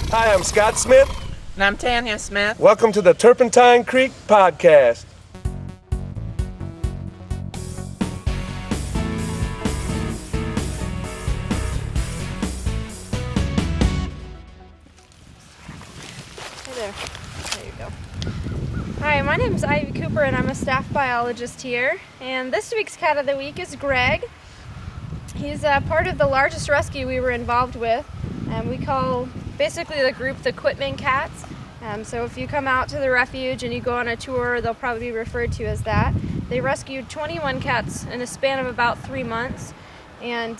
Hi, I'm Scott Smith. And I'm Tanya Smith. Welcome to the Turpentine Creek Podcast. Hey there. There you go. Hi, my name is Ivy Cooper and I'm a staff biologist here. And this week's cat of the week is Greg. He's part of the largest rescue we were involved with. We call basically the group the Quitman cats. So if you come out to the refuge and you go on a tour, they'll probably be referred to as that. They rescued 21 cats in a span of about 3 months. And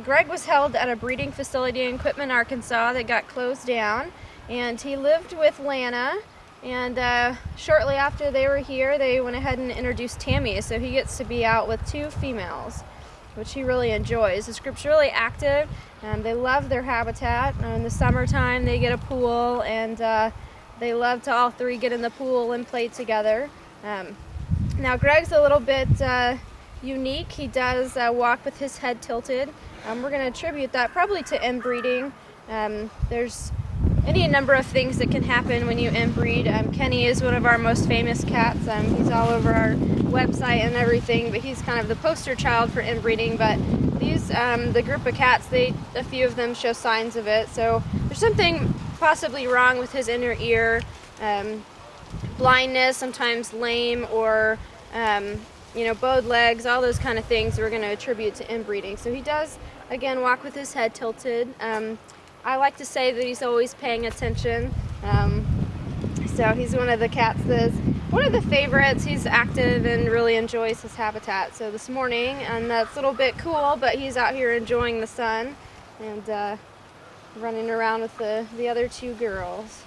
Greg was held at a breeding facility in Quitman, Arkansas that got closed down. And he lived with Lana. And shortly after they were here, they went ahead and introduced Tammy. So he gets to be out with 2 females, which he really enjoys. This group's really active. They love their habitat. In the summertime, they get a pool, and they love to all 3 get in the pool and play together. Now, Greg's a little bit unique. He does walk with his head tilted. We're going to attribute that probably to inbreeding. There's any number of things that can happen when you inbreed. Kenny is one of our most famous cats. He's all over our website and everything, but he's kind of the poster child for inbreeding. But these, the group of cats, a few of them show signs of it. So there's something possibly wrong with his inner ear, blindness, sometimes lame, or bowed legs, all those kind of things we're going to attribute to inbreeding. So he does, again, walk with his head tilted. I like to say that he's always paying attention. So he's one of the cats that's one of the favorites. He's active and really enjoys his habitat. So this morning, and that's a little bit cool, but he's out here enjoying the sun and running around with the other 2 girls.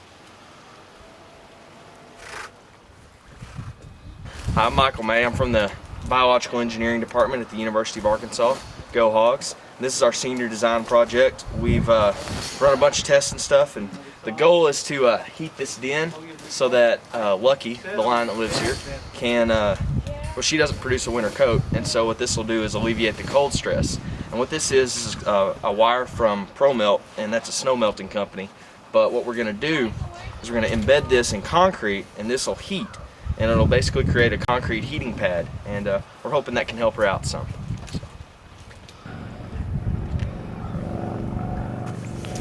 Hi, I'm Michael May. I'm from the Biological Engineering Department at the University of Arkansas. Go Hogs. This is our senior design project. We've run a bunch of tests and stuff, and the goal is to heat this den so that Lucky, the lion that lives here, can, she doesn't produce a winter coat, and so what this will do is alleviate the cold stress. And what this is a wire from ProMelt, and that's a snow melting company. But what we're going to do is we're going to embed this in concrete, and this will heat, and it'll basically create a concrete heating pad, and we're hoping that can help her out some.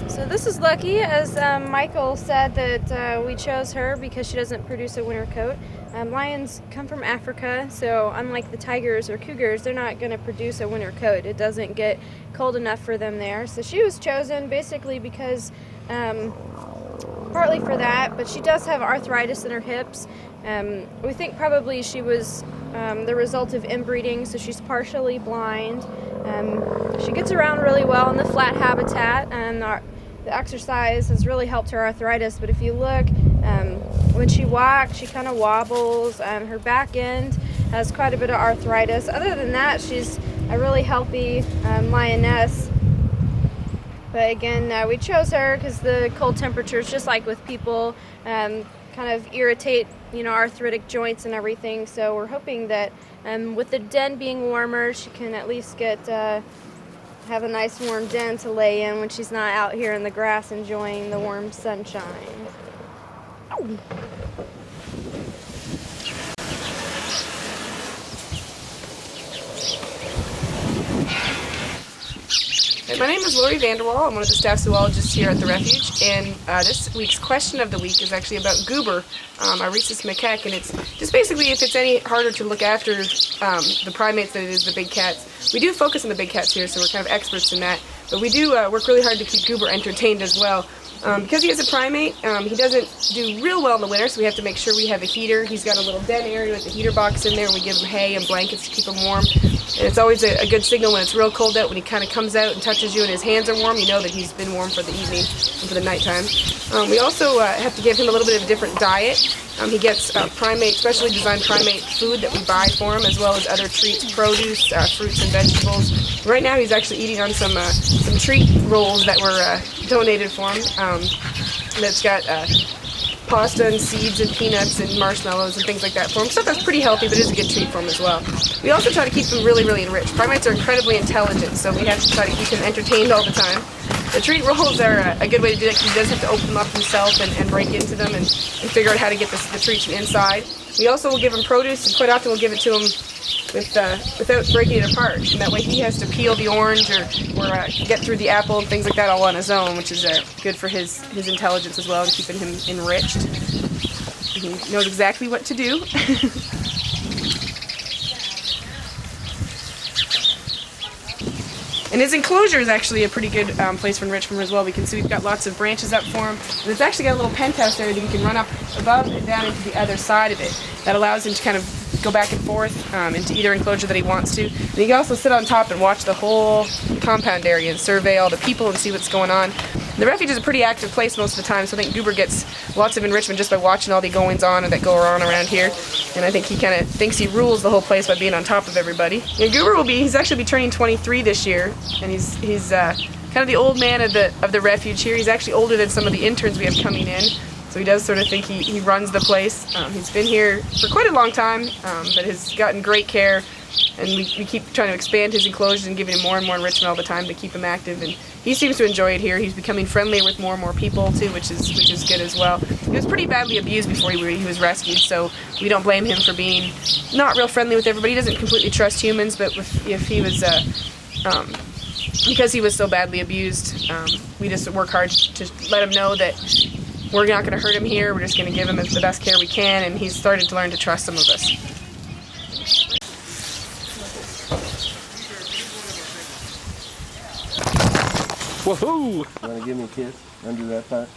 So this is Lucky. As Michael said, that we chose her because she doesn't produce a winter coat. Lions come from Africa, so unlike the tigers or cougars, they're not going to produce a winter coat. It doesn't get cold enough for them there. So she was chosen basically because, partly for that, but she does have arthritis in her hips. We think probably she was the result of inbreeding, so she's partially blind. She gets around really well in the flat habitat, and the exercise has really helped her arthritis. But if you look, when she walks, she kind of wobbles. Her back end has quite a bit of arthritis. Other than that, she's a really healthy lioness. But again, we chose her because the cold temperatures, just like with people, kind of irritate, arthritic joints and everything. So we're hoping that with the den being warmer, she can at least have a nice warm den to lay in when she's not out here in the grass enjoying the warm sunshine. My name is Lori Vanderwall. I'm one of the staff zoologists here at the refuge, and this week's question of the week is actually about Goober, our rhesus macaque, and it's just basically if it's any harder to look after the primates than it is the big cats. We do focus on the big cats here, so we're kind of experts in that, but we do work really hard to keep Goober entertained as well. Because he is a primate, he doesn't do real well in the winter, so we have to make sure we have a heater. He's got a little den area with a heater box in there, and we give him hay and blankets to keep him warm. And it's always a good signal when it's real cold out, when he kind of comes out and touches you and his hands are warm, you know that he's been warm for the evening and for the nighttime. We also have to give him a little bit of a different diet. He gets primate, specially designed primate food that we buy for him, as well as other treats, produce, fruits and vegetables. Right now he's actually eating on some treat rolls that were donated for him. That's got pasta and seeds and peanuts and marshmallows and things like that for him. Stuff that's pretty healthy, but is a good treat for him as well. We also try to keep them really, really enriched. Primates are incredibly intelligent, so we have to try to keep him entertained all the time. The treat rolls are a good way to do that because he does have to open them up himself and break into them and figure out how to get the treats from inside. We also will give him produce, and quite often we'll give it to him without breaking it apart. And that way he has to peel the orange or get through the apple and things like that all on his own, which is good for his intelligence as well and keeping him enriched. He knows exactly what to do. And his enclosure is actually a pretty good place for enrichment as well. We can see we've got lots of branches up for him. And it's actually got a little penthouse area that he can run up above and down into the other side of it. That allows him to kind of go back and forth into either enclosure that he wants to. And he can also sit on top and watch the whole compound area and survey all the people and see what's going on. The refuge is a pretty active place most of the time, so I think Goober gets lots of enrichment just by watching all the goings-on that go on around here. And I think he kind of thinks he rules the whole place by being on top of everybody. And Goober he's actually turning 23 this year, and he's kind of the old man of the refuge here. He's actually older than some of the interns we have coming in, so he does sort of think he runs the place. He's been here for quite a long time, but has gotten great care. And we keep trying to expand his enclosures and giving him more and more enrichment all the time to keep him active. And he seems to enjoy it here. He's becoming friendlier with more and more people too, which is good as well. He was pretty badly abused before he was rescued, so we don't blame him for being not real friendly with everybody. He doesn't completely trust humans, but if he was because he was so badly abused, we just work hard to let him know that we're not going to hurt him here. We're just going to give him the best care we can, and he's started to learn to trust some of us. Woohoo! Want to give me a kiss under that part?